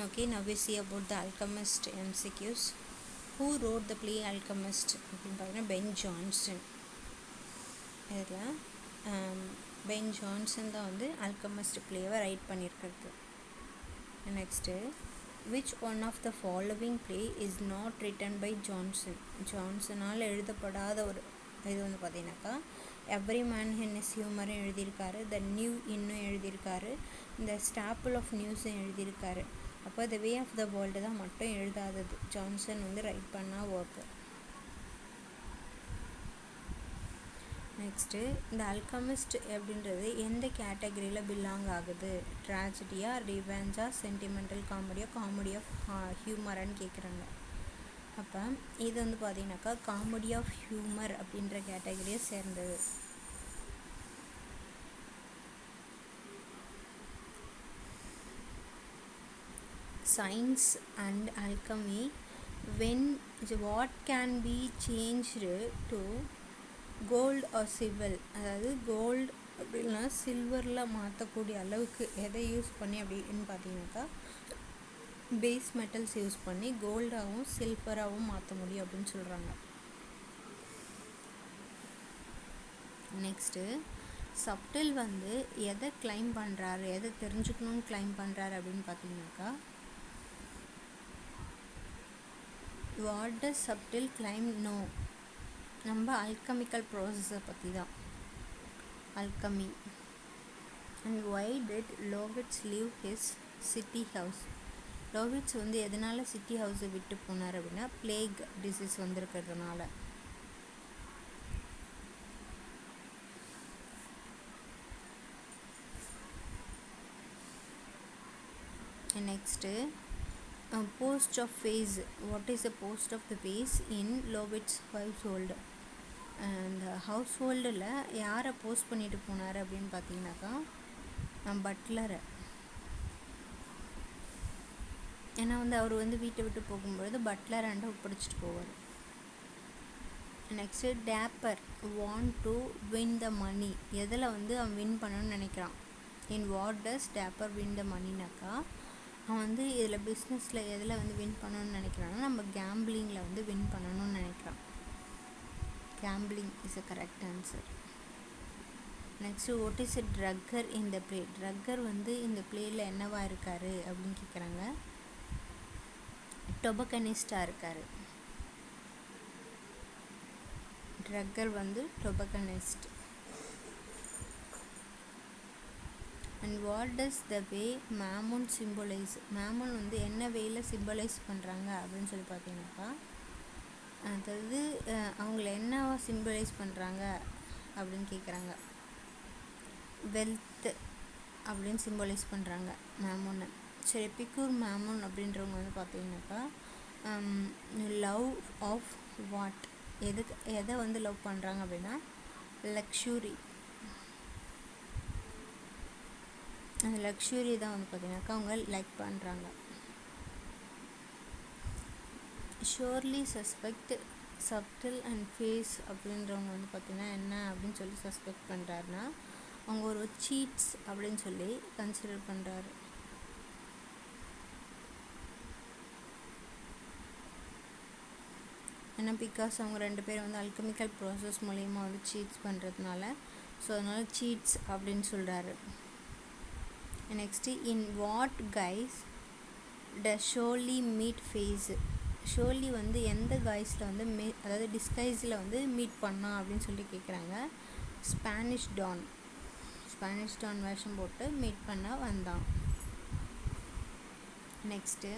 Okay, now we see about the Alchemist MCQs. Who wrote the play Alchemist? அப்படின்னு பார்த்தீங்கன்னா Ben Jonson. இதில் Ben Jonson தான் வந்து alchemist பிளேவை ரைட் பண்ணியிருக்கிறது. Next, which one of the following play is not written by Jonson? ஜான்சனால் எழுதப்படாத ஒரு இது வந்து பார்த்தீங்கன்னாக்கா எவ்ரி மேன் ஹிஸ் ஹியூமரும் எழுதியிருக்காரு, த நியூ இன்னும் எழுதியிருக்காரு, இந்த ஸ்டாப்பிள் ஆஃப் நியூஸும் எழுதியிருக்காரு. அப்போ த வே ஆஃப் த வேர்ல்டு தான் மட்டும் எழுதாதது ஜான்சன் வந்து ரைட் பண்ணால் ஒர்க்கு. நெக்ஸ்ட்டு, இந்த அல்கமிஸ்ட் அப்படின்றது எந்த கேட்டகரியில் பிலாங் ஆகுது? ட்ராஜடியா, ரிவெஞ்சா, சென்டிமெண்டல் காமெடியா, காமெடி ஆஃப் ஹியூமரான்னு கேட்குறாங்க. அப்போ இது வந்து பார்த்தீங்கன்னாக்கா காமெடி ஆஃப் ஹியூமர் அப்படின்ற கேட்டகரியை சேர்ந்தது. Science and alchemy, what can be changed to gold or silver? அதாவது கோல்டு அப்படின்னா சில்வரில் மாற்றக்கூடிய அளவுக்கு எதை யூஸ் பண்ணி அப்படின்னு பார்த்தீங்கன்னாக்கா பேஸ் மெட்டல்ஸ் யூஸ் பண்ணி கோல்டாகவும் சில்வராகவும் மாற்ற முடியும் அப்படின்னு சொல்கிறாங்க. நெக்ஸ்ட்டு, சப்டில் வந்து எதை கிளைம் பண்ணுறாரு, எதை தெரிஞ்சுக்கணும்னு கிளைம் பண்ணுறாரு அப்படின்னு பார்த்தீங்கன்னாக்கா what does Subtle claim no? நம்ம அல்கமிக்கல் ப்ராசஸை பற்றி தான், alchemy. And why did Lovewit's leave his city house? Lovewit's வந்து எதனால் சிட்டி ஹவுஸை விட்டு போனார் அப்படின்னா பிளேக் டிசீஸ் வந்திருக்கிறதுனால. Next, post of Face. What is the post of the Face in Lovewit's household? அந்த ஹவுஸ் ஹோல்டில் யாரை போஸ்ட் பண்ணிட்டு போனார் அப்படின்னு பார்த்தீங்கன்னாக்கா பட்லரை. ஏன்னா வந்து அவர் வந்து வீட்டை விட்டு போகும்பொழுது பட்லர் அண்டை ஒப்படைச்சிட்டு போவார். Next, Dapper want to win the money. எதில் வந்து அவன் வின் பண்ணணும்னு நினைக்கிறான்? In what does Dapper win the மணினாக்கா அவன் வந்து இதில் பிஸ்னஸில் எதில் வந்து வின் பண்ணணும்னு நினைக்கிறான்னா நம்ம கேம்பிளிங்கில் வந்து வின் பண்ணணும்னு நினைக்கிறான். Gambling is a correct answer. Next, what is a trucker in the play? Trucker வந்து இந்த பிளேயில் என்னவா இருக்கார் அப்படின்னு கேட்குறாங்க. டொபக்கனிஸ்டாக இருக்கார். ட்ரக்கர் வந்து tobacconist. And what does the way Mammon symbolise? Mammon வந்து என்ன வேயில் சிம்பலைஸ் பண்ணுறாங்க அப்படின்னு சொல்லி பார்த்தீங்கன்னாக்கா அதாவது அவங்கள என்னவா சிம்பலைஸ் பண்ணுறாங்க அப்படின்னு கேட்குறாங்க. வெல்த் அப்படின்னு சிம்பலைஸ் பண்ணுறாங்க மேமூனை. சரி, எபிக்கூர் மேமூன் அப்படின்றவங்க வந்து பார்த்தீங்கன்னாக்கா லவ் ஆஃப் வாட்? எதை வந்து லவ் பண்ணுறாங்க அப்படின்னா லக்ஸுரி. அந்த லக்ஸுரி தான் வந்து பார்த்தீங்கன்னாக்கா அவங்க லைக் பண்ணுறாங்க. Surely suspect subtle and face அப்படின்றவங்க வந்து பார்த்திங்கன்னா என்ன அப்படின்னு சொல்லி சஸ்பெக்ட் பண்ணுறாருன்னா அவங்க ஒரு சீட்ஸ் அப்படின்னு சொல்லி கன்சிடர் பண்ணுறாரு. ஏன்னா பிகாஸ் அவங்க ரெண்டு பேரும் வந்து அல்கமிக்கல் ப்ராசஸ் மூலயமா வந்து சீட்ஸ் பண்ணுறதுனால ஸோ அதனால் சீட்ஸ் அப்படின்னு சொல்கிறாரு. நெக்ஸ்ட்டு, இன் வாட் கைஸ் ட ஷோர்லி மீட் ஃபேஸ்? ஷோர்லி வந்து எந்த கைஸில் வந்து அதாவது டிஸ்கைஸில் வந்து மீட் பண்ணா அப்படின்னு சொல்லி கேட்குறாங்க. ஸ்பானிஷ் டான் வேஷம் போட்டு மீட் பண்ண வந்தான். Next,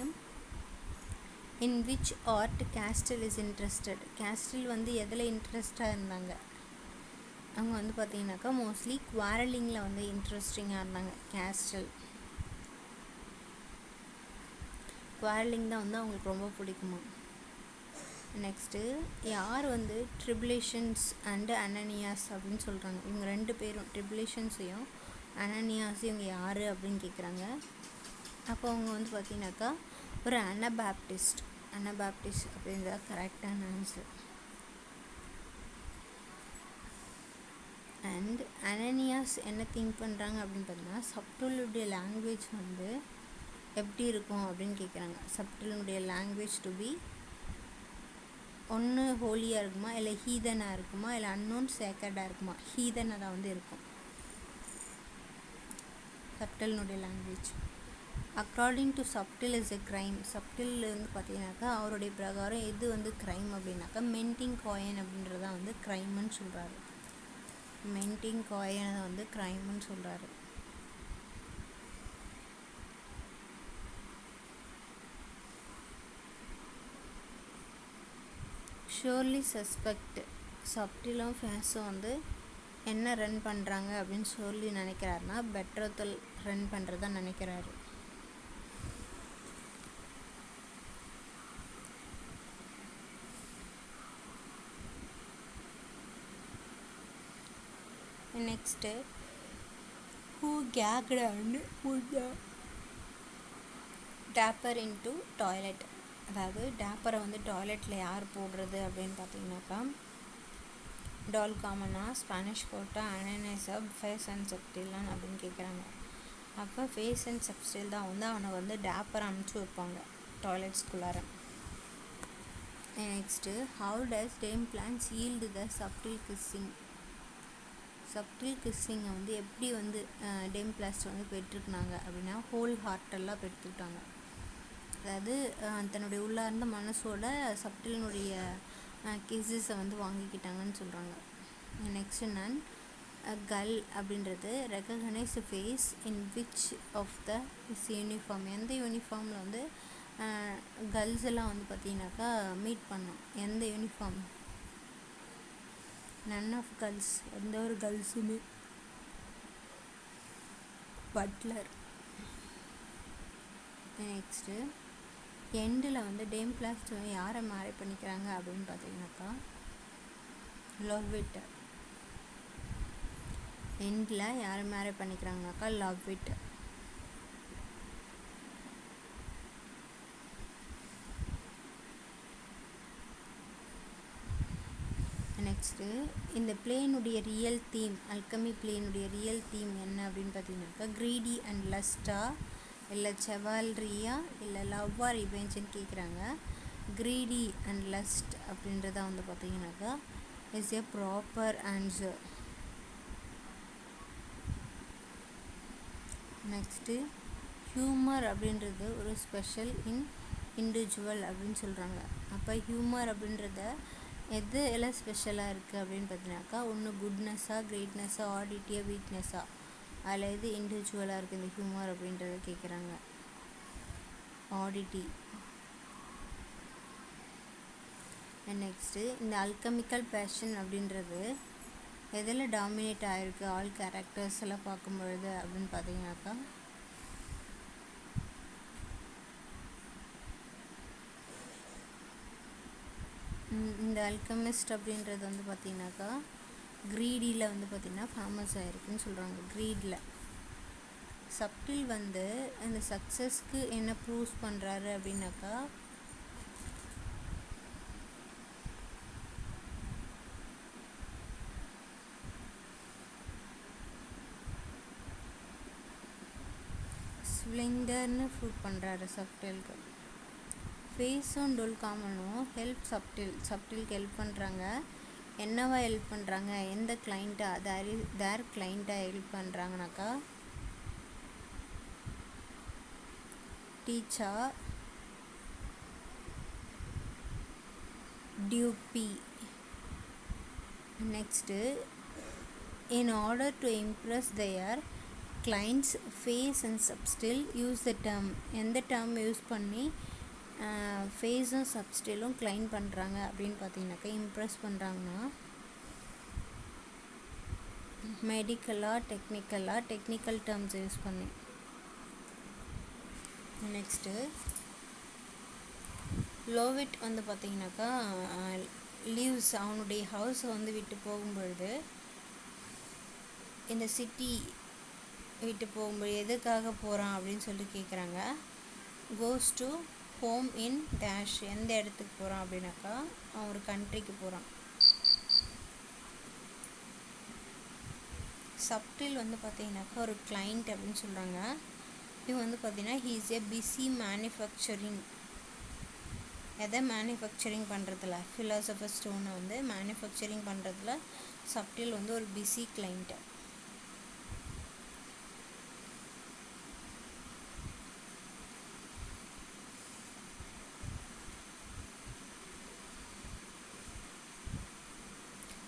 in which art castle is interested? Castle வந்து எதில் இன்ட்ரெஸ்டாக இருந்தாங்க? அவங்க வந்து பார்த்தீங்கன்னாக்கா மோஸ்ட்லி குவாரலிங்கில் வந்து இன்ட்ரெஸ்டிங்காக இருந்தாங்க. குவாரலிங் தான் வந்து அவங்களுக்கு ரொம்ப பிடிக்குமா. நெக்ஸ்ட்டு, யார் வந்து ட்ரிபுலேஷன்ஸ் அண்டு அனனியாஸ் அப்படின்னு சொல்கிறாங்க? இவங்க ரெண்டு பேரும் ட்ரிபுலேஷன்ஸையும் அனனியாஸையும் இவங்க யார் அப்படின்னு கேட்குறாங்க. அப்போ அவங்க வந்து பார்த்தீங்கன்னாக்கா ஒரு அனபாப்டிஸ்ட் அப்படின்றது கரெக்டான ஆன்சர். அண்ட் அனனியாஸ் என்ன திங்க் பண்ணுறாங்க அப்படின்னு பார்த்தீங்கன்னா சப்டிலுடைய லாங்குவேஜ் வந்து எப்படி இருக்கும் அப்படின்னு கேட்குறாங்க. சப்டிலுடைய லாங்குவேஜ் டு பி ஒன்று ஹோலியாக இருக்குமா, இல்லை ஹீதனாக இருக்குமா, இல்லை அன்னோன் சேக்கர்டாக இருக்குமா? ஹீதனாக தான் வந்து இருக்கும் சப்டிலுடைய language. According to Subtle is a crime. Subtle வந்து பார்த்தீங்கன்னாக்கா அவருடைய பிரகாரம் எது வந்து க்ரைம் அப்படின்னாக்கா மென்டிங் காயின் அப்படின்றதான் வந்து க்ரைம்னு சொல்கிறாரு. மென்டிங் காயினை தான் வந்து க்ரைம்னு சொல்கிறாரு. Surely suspect. சப்டிலும் ஃபேஸும் வந்து என்ன ரன் பண்ணுறாங்க அப்படின்னு சொல்லி நினைக்கிறாருன்னா பெட்ரோத்தல் ரன் பண்ணுறதா நினைக்கிறாரு. Next who gagged and put the Dapper into toilet. அதாவது டேப்பரை வந்து டாய்லெட்டில் யார் போடுறது அப்படின்னு பார்த்தீங்கன்னாக்கா டால் காமனா, ஸ்பானிஷ் கோட்டா, அனனைஸா, ஃபேஸ் அண்ட் சப்டிலான் அப்படின்னு கேட்குறாங்க. அப்போ ஃபேஸ் அண்ட் சப்டில் தான் வந்து அவனை வந்து டேப்பரை அனுப்பிச்சி வைப்பாங்க டாய்லெட்ஸ்குள்ளார. Next how does Dame Pliant's yield the Subtle kissing. Subtle கிஸ்ஸிங்கை வந்து எப்படி வந்து டேம் பிளாஸ்ட் வந்து பெற்றுக்கினாங்க அப்படின்னா ஹோல் ஹார்ட்டெல்லாம் பெற்றுக்கிட்டாங்க. அதாவது தன்னுடைய உள்ளார்ந்த மனசோட சப்டிலினுடைய கிஸ்ஸஸை வந்து வாங்கிக்கிட்டாங்கன்னு சொல்கிறாங்க. நெக்ஸ்ட் நன் கல் அப்படின்றது recognise face in which of the is uniform. எந்த யூனிஃபார்மில் வந்து கேர்ள்ஸ் எல்லாம் வந்து பார்த்தீங்கன்னாக்கா மீட் பண்ணோம். எந்த யூனிஃபார்ம்? None of girls. எந்த ஒரு கேர்ள்ஸுமே. பட்லர். நெக்ஸ்ட்டு எண்டில் வந்து டேம் பிளாஸ்ட் யாரை மேரி பண்ணிக்கிறாங்க அப்படின்னு பார்த்தீங்கன்னாக்கா லவ்விட். எண்டில் யாரை மேரி பண்ணிக்கிறாங்கனாக்கா லவ்விட். நெக்ஸ்ட்டு இந்த பிளேனுடைய ரியல் தீம், அல்கமி பிளேனுடைய ரியல் தீம் என்ன அப்படின்னு பார்த்தீங்கன்னாக்கா க்ரீடி அண்ட் லஸ்டா, இல்லை செவால்ரியா, இல்லை லவ் ஆர் ரிவெஞ்சுன்னு கேட்குறாங்க. க்ரீடி அண்ட் லஸ்ட் அப்படின்றத வந்து பார்த்தீங்கன்னாக்கா is a proper answer. Next humour அப்படின்றது ஒரு ஸ்பெஷல் இண்டிவிஜுவல் அப்படின்னு சொல்கிறாங்க. அப்போ ஹியூமர் அப்படின்றத எது எல்லாம் ஸ்பெஷலாக இருக்குது அப்படின்னு பார்த்தீங்கன்னாக்கா ஒன்று குட்னஸ்ஸாக, கிரேட்னஸ்ஸாக, ஆடிட்டியாக, வீக்னஸ்ஸாக, அதில் எது இண்டிவிஜுவலாக இருக்குது இந்த ஹியூமர் அப்படின்றத கேட்குறாங்க. ஆடிட்டி. நெக்ஸ்ட்டு இந்த அல்கமிக்கல் பேஷன் அப்படின்றது எதில் டாமினேட் ஆகிருக்கு ஆல் கேரக்டர்ஸ் எல்லாம் பார்க்கும்பொழுது அப்படின்னு பார்த்தீங்கன்னாக்கா இந்த அல்கமிஸ்ட் அப்படின்றது வந்து பார்த்திங்கனாக்கா க்ரீடியில் வந்து பார்த்திங்கன்னா ஃபேமஸ் ஆகிருக்குன்னு சொல்கிறாங்க. க்ரீடில் சப்டில் வந்து இந்த சக்ஸஸ்க்கு என்ன ப்ரூவ்ஸ் பண்ணுறாரு அப்படின்னாக்கா ஸ்ப்ளெண்டர்னு ப்ரூவ் பண்ணுறாரு சப்டிலுக்கு. ஃபேஸும் டோல் காமனும் ஹெல்ப் சப்டிலுக்கு ஹெல்ப் பண்ணுறாங்க. என்னவா ஹெல்ப் பண்ணுறாங்க? எந்த கிளைண்ட்டாக தேர் கிளைண்ட்டாக ஹெல்ப் பண்ணுறாங்கனாக்கா டீச்சா டியூபி. Next in order to impress their clients face and substill use the term. எந்த டேர்ம் யூஸ் பண்ணி ஃபேஸும் சப்ஸ்டிலும் கிளைம் பண்ணுறாங்க அப்படின்னு பார்த்தீங்கன்னாக்கா இம்ப்ரெஸ் பண்ணுறாங்கன்னா டெக்னிக்கல் டேர்ம்ஸ் யூஸ் பண்ணி. நெக்ஸ்ட்டு லோவிட் வந்து பார்த்தீங்கன்னாக்கா லீவ்ஸ் அவனுடைய ஹவுஸை வந்து விட்டு போகும்பொழுது இந்த சிட்டி விட்டு போகும்போது எதுக்காக போகிறான் அப்படின்னு சொல்லி கேட்குறாங்க. Goes to home in dash. எந்த இடத்துக்கு போகிறான் அப்படின்னாக்கா அவன் ஒரு கண்ட்ரிக்கு போகிறான். சப்டில் வந்து பார்த்தீங்கன்னாக்கா ஒரு கிளைண்ட் அப்படின்னு சொல்கிறாங்க. இவன் வந்து பார்த்தீங்கன்னா he is a busy manufacturing. எதை மேனுஃபேக்சரிங் பண்ணுறதுல ஃபிலாசபர் ஸ்டோனை வந்து மேனுஃபேக்சரிங் பண்ணுறதுல சப்டில் வந்து ஒரு பிஸி கிளைண்ட்டு.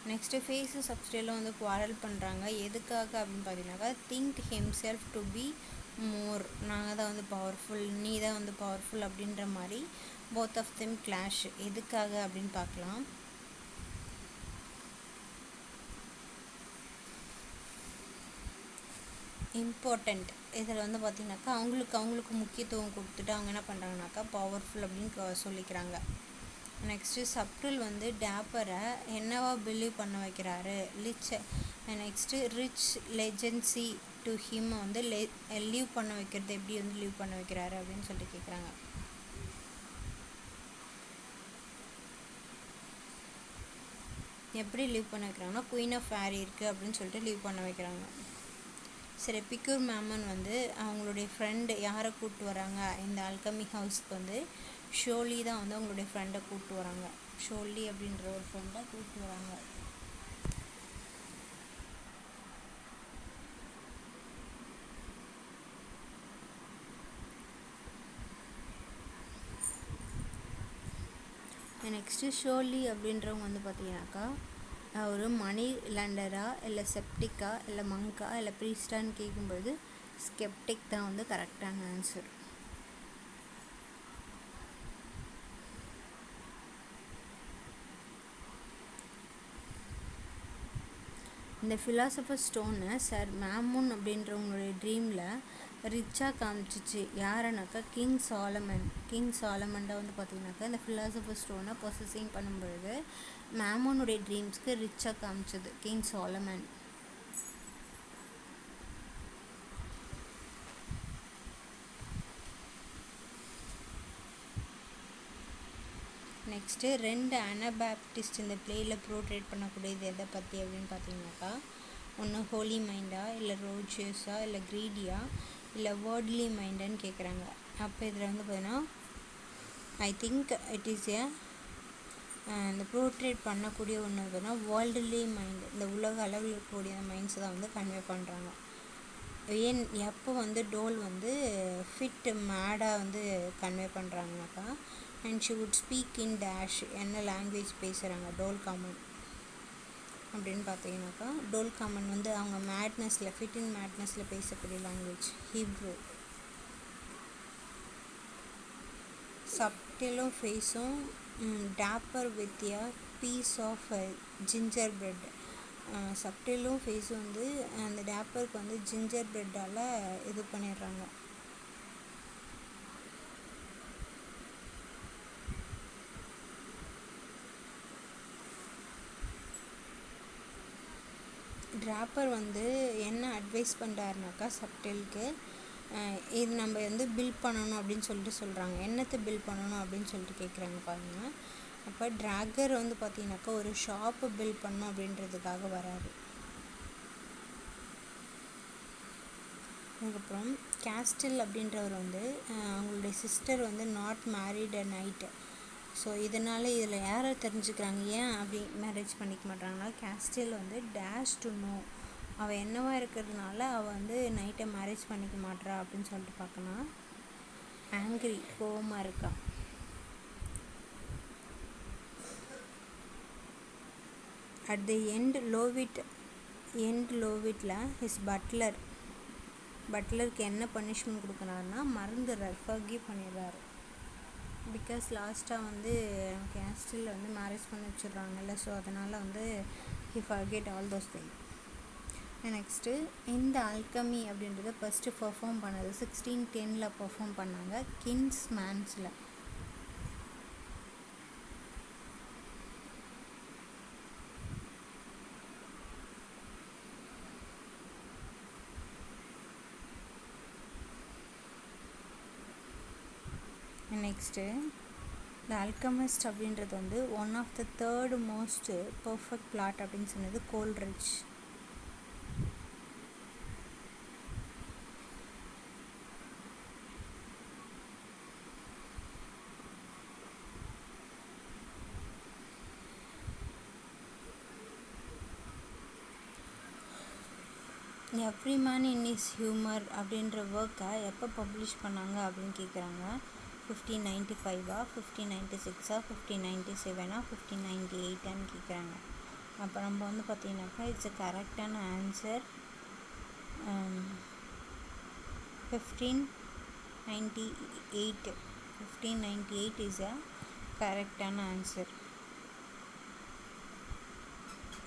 நெக்ஸ்ட்டு ஃபேஸு சப்ஸ்டேலும் வந்து குவாரல் பண்ணுறாங்க. எதுக்காக அப்படின்னு பார்த்தீங்கன்னாக்கா think himself to be more, நாங்கள் தான் வந்து பவர்ஃபுல், நீ தான் வந்து பவர்ஃபுல் அப்படின்ற மாதிரி போத் ஆஃப் தெம் கிளாஷ். எதுக்காக அப்படின்னு பார்க்கலாம். இம்பார்ட்டண்ட் இதில் வந்து பார்த்திங்கனாக்கா அவங்களுக்கு முக்கியத்துவம் கொடுத்துட்டு அவங்க என்ன பண்ணுறாங்கனாக்கா பவர்ஃபுல் அப்படின்னு சொல்லிக்கிறாங்க. நெக்ஸ்ட்டு சப்டில் வந்து டேப்பரை என்னவா பிலீவ் பண்ண வைக்கிறாரு நெக்ஸ்ட்டு ரிச் லெஜன்சி டு ஹிம் வந்து லீவ் பண்ண வைக்கிறது எப்படி வந்து லீவ் பண்ண வைக்கிறாரு அப்படின்னு சொல்லிட்டு கேட்குறாங்க. எப்படி லீவ் பண்ண வைக்கிறாங்கன்னா குயின் ஆஃப் ஃபேரி இருக்குது அப்படின்னு சொல்லிட்டு லீவ் பண்ண வைக்கிறாங்க. சரி, பிக்யூர் மேமன் வந்து அவங்களுடைய ஃப்ரெண்டு யாரை கூப்பிட்டு வராங்க இந்த ஆல்கமி ஹவுஸ்க்கு வந்து ஷோலி தான் வந்து அவங்களுடைய ஃப்ரெண்டை கூப்பிட்டு வராங்க. ஷோலி அப்படின்ற ஒரு ஃப்ரெண்டை கூப்பிட்டு வராங்க. நெக்ஸ்ட்டு ஷோலி அப்படின்றவங்க வந்து பார்த்தீங்கன்னாக்கா ஒரு மணி லேண்டரா இல்லை செப்டிக்கா இல்லை மங்கா இல்லை ப்ரீஸ்டான்னு கேட்கும்பொழுது ஸ்கெப்டிக் தான் வந்து கரெக்டான ஆன்சர். இந்த ஃபிலாசபர் ஸ்டோனை சார் மேமூன் அப்படின்றவங்களுடைய ட்ரீமில் ரிச்சாக காமிச்சிச்சு. யாருனாக்கா கிங் சாலமன் தான் வந்து பார்த்திங்கனாக்கா இந்த ஃபிலாசபர் ஸ்டோனை ப்ரொசஸிங் பண்ணும்பொழுது மேமூனுடைய ட்ரீம்ஸ்க்கு ரிச்சாக காமிச்சது கிங் சாலமன். நெக்ஸ்ட்டு 2 அனபாப்டிஸ்ட் இந்த பிளேயில் ப்ரோட்ரேட் பண்ணக்கூடியது எதை பற்றி அப்படின்னு பார்த்தீங்கன்னாக்கா ஒன்று ஹோலி மைண்டா இல்லை ரோஜியஸா இல்லை க்ரீடியா இல்லை வேர்ட்லி மைண்டான்னு கேட்குறாங்க. அப்போ இதில் வந்து பார்த்தீங்கன்னா ஐ திங்க் இட் இஸ் இந்த ப்ரோட்ரேட் பண்ணக்கூடிய ஒன்று பார்த்தீங்கன்னா வேர்ல்டுலி மைண்டு, இந்த உலக அளவில் இருக்கக்கூடிய மைண்ட்ஸ் தான் வந்து கன்வே பண்ணுறாங்க. ஏன் எப்போ வந்து டோல் வந்து ஃபிட் மேடாக வந்து கன்வே பண்ணுறாங்கனாக்கா and she would speak in dash, என்ன லாங்குவேஜ் பேசுகிறாங்க டோல் காமன் அப்படின்னு பார்த்தீங்கன்னாக்கா டோல் காமன் வந்து அவங்க மேட்னஸில் ஃபிட் இன் மேட்னஸில் பேசக்கூடிய லாங்குவேஜ் ஹீப்ரூ. சப்டிலும் ஃபேஸும் Dapper with a piece of gingerbread. சப்டிலும் ஃபேஸும் வந்து அந்த டேப்பருக்கு வந்து ஜிஞ்சர் பிரெட்டால் இது பண்ணிடுறாங்க. டிராப்பர் வந்து என்ன அட்வைஸ் பண்ணுறாருனாக்கா சப்டிலுக்கு இது நம்ம வந்து பில் பண்ணணும் அப்படின்னு சொல்லிட்டு சொல்கிறாங்க. என்னத்தை பில் பண்ணணும் அப்படின்னு சொல்லிட்டு கேட்குறாங்க பாருங்கள். அப்போ ட்ராகர் வந்து பார்த்தீங்கன்னாக்கா ஒரு ஷாப்பு பில் பண்ணணும் அப்படின்றதுக்காக வராரு. அதுக்கப்புறம் கேஸ்டில் அப்படின்றவர் வந்து அவங்களுடைய சிஸ்டர் வந்து not married a night. So இதனால் இதில் யாரை தெரிஞ்சுக்கிறாங்க ஏன் அப்படி மேரேஜ் பண்ணிக்க மாட்டாங்கன்னா கேஸ்டில் வந்து டேஷ் டு நோ, அவள் என்னவா இருக்கிறதுனால அவள் வந்து நைட்டை மேரேஜ் பண்ணிக்க மாட்றா அப்படின்னு சொல்லிட்டு பார்க்கணும். ஆங்க்ரி, கோவமாக இருக்கா. அட் தி எண்ட் லோவிட்டில் ஹிஸ் பட்லருக்கு என்ன பனிஷ்மெண்ட் கொடுக்குறாருன்னா மறந்துடுறார், ஃபர்கிவ் பண்ணிடுறாரு. பிகாஸ் லாஸ்ட்டாக வந்து கேஸ்டில் வந்து மேரேஜ் பண்ணி வச்சிடுறாங்கல்ல, ஸோ அதனால் வந்து he forget all those thing. Next இந்த ஆல்கமி அப்படின்றத ஃபஸ்ட்டு பர்ஃபார்ம் பண்ணது 1610 பர்ஃபார்ம் பண்ணாங்க கின்ஸ் மேன்ஸில். நெக்ஸ்ட்டு த அல்கமிஸ்ட் அப்படின்றது வந்து one of the third most perfect plot அப்படின்னு சொன்னது Coleridge. Every man in his humour அப்படின்ற ஒர்க்கை எப்போ பப்ளிஷ் பண்ணாங்க அப்படின்னு கேட்குறாங்க. 1595 1596 1597 1598 கேட்குறாங்க. அப்போ நம்ம வந்து பார்த்தீங்கன்னாக்கா இட்ஸ் அ கரெக்டான ஆன்சர் 1598. 1598 இஸ் அ கரெக்டான answer.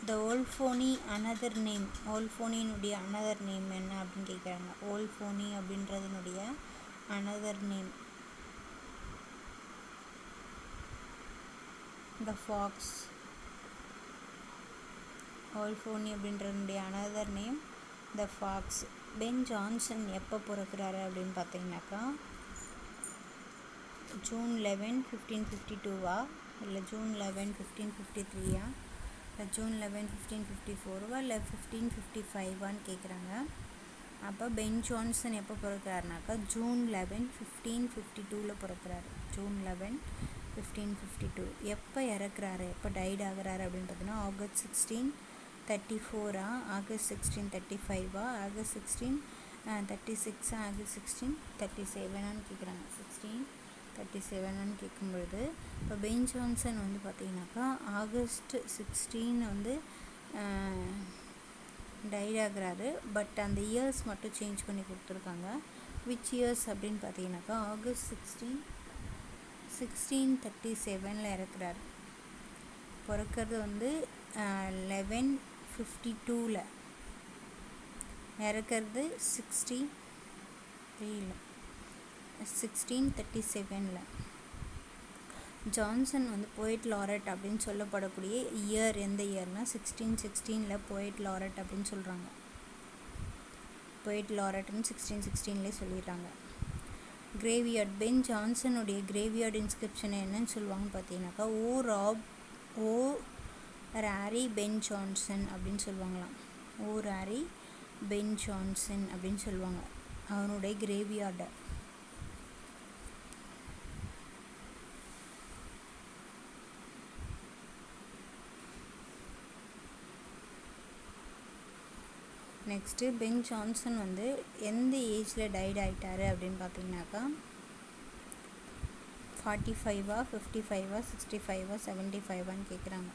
The Volpone another name, ஓல்ஃபோனியினுடைய அனதர் நேம் என்ன அப்படின்னு கேட்குறாங்க. ஓல்ஃபோனி அப்படின்றதுனுடைய another name the Fox. Volpone அப்படின்றதுனுடைய another name the Fox. Ben Jonson எப்போ பிறக்கிறாரு அப்படின்னு பார்த்தீங்கன்னாக்கா June 11 1552 இல்லை June 11 1553 இல்லை June 11 1554 இல்லை 1555 கேட்குறாங்க. அப்போ பென் ஜான்சன் எப்போ பிறக்கிறாருனாக்கா June 11 1552 பிறக்கிறாரு. June 11 1552. எப்போ இறக்குறாரு, எப்போ டைட் ஆகுறாரு அப்படின்னு பார்த்தீங்கன்னா August 16 34 August 16 35 August 16 36 August 16 37 கேட்குறாங்க. 1637 கேட்கும்பொழுது இப்போ பென் ஜான்சன் வந்து பார்த்தீங்கன்னாக்கா August 16 வந்து டைட் ஆகுறாரு. பட் அந்த இயர்ஸ் மட்டும் சேஞ்ச் பண்ணி கொடுத்துருக்காங்க. விச் இயர்ஸ் அப்படின்னு பார்த்தீங்கன்னாக்கா August 16 1637 இறக்குறாரு. பிறக்கிறது வந்து 1152 இறக்கிறது 1637. ஜான்சன் வந்து போயட் லாரட் அப்படின்னு சொல்லப்படக்கூடிய இயர் எந்த இயர்னால் 1616 போயட் லாரட் அப்படின்னு சொல்கிறாங்க. போயட் லாரட்னு 1616 சொல்லிடுறாங்க. கிரேவியார்ட், பென் ஜான்சனுடைய கிரேவியார்ட் இன்ஸ்கிரிப்ஷன் என்னன்னு சொல்லுவாங்கன்னு பார்த்தீங்கன்னாக்கா ஓ ராரி பென் ஜான்சன் அப்படின்னு சொல்லுவாங்களாம். ஓ ராரி பென் ஜான்சன் அப்படின்னு சொல்லுவாங்க அவனுடைய கிரேவியார்டை. நெக்ஸ்ட்டு பென் ஜான்சன் வந்து எந்த ஏஜில் டைட் ஆகிட்டாரு அப்படின்னு பார்த்தீங்கன்னாக்கா 45 55 65 75 கேட்குறாங்க.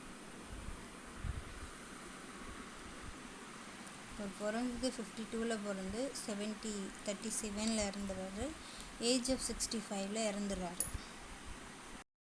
இப்போ பிறந்தது 52 பிறந்து 37 இறந்துடுறாரு. Age of 65 இறந்துடுறாரு.